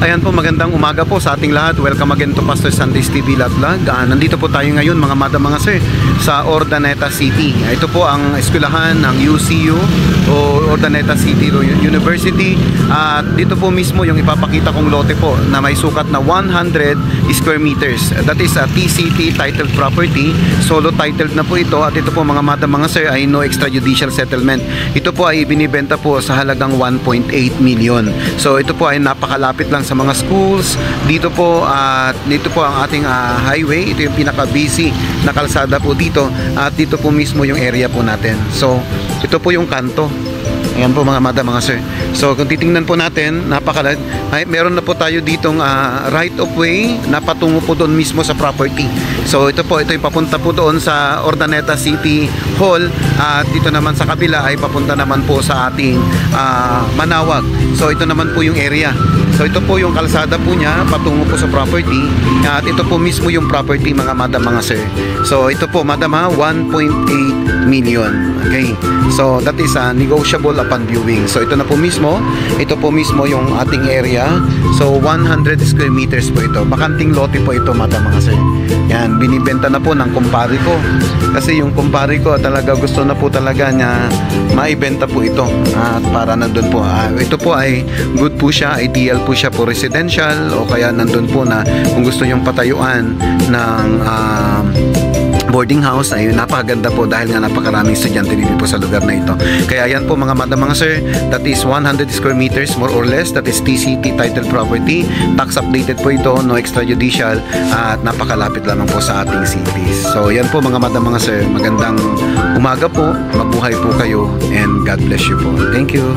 Ayan po, magandang umaga po sa ating lahat. Welcome again to Pastor Sundays TV Vlog. Nandito po tayo ngayon mga madam, mga sir, sa Urdaneta City. Ito po ang eskwelahan ng UCU o Urdaneta City University. At dito po mismo yung ipapakita kong lote po na may sukat na 100 square meters. That is a TCT titled property. Solo titled na po ito. At ito po mga madam, mga sir, ay no extrajudicial settlement. Ito po ay binibenta po sa halagang 1.8 million. So ito po ay napakalapit lang sa mga schools dito po, at dito po ang ating highway. Ito yung pinaka busy na kalsada po dito, at dito po mismo yung area po natin. So ito po yung kanto. Ayan po mga madam, mga sir. So kung titingnan po natin, meron na po tayo ditong right of way na patungo po doon mismo sa property. So ito yung papunta po doon sa Urdaneta City Hall, at dito naman sa kabila ay papunta naman po sa ating Manawag. So ito naman po yung area. So ito po yung kalsada po niya patungo po sa property, at ito po mismo yung property mga madam, mga sir. So ito po madam 1.8 million. Okay. So that is negotiable upon viewing. So ito na po mismo, ito po mismo yung ating area. So 100 square meters po ito. Bakanting lote po ito madam, mga sir. Yan, binibenta na po ng kumpare ko. Kasi yung kumpare ko talaga gusto na po talaga niya maibenta po ito. At para nandun po. Ito po ay good po siya, ideal po siya po residential, o kaya nandun po na kung gusto nyong patayuan ng boarding house, ay napakaganda po dahil nga napakaraming estudyante dito po sa lugar na ito. Kaya yan po mga madam, mga sir, that is 100 square meters more or less. That is TCT title property, tax updated po ito, no extrajudicial, at napakalapit lamang po sa ating cities. So yan po mga madam, mga sir, magandang umaga po, mabuhay po kayo, and God bless you po. Thank you.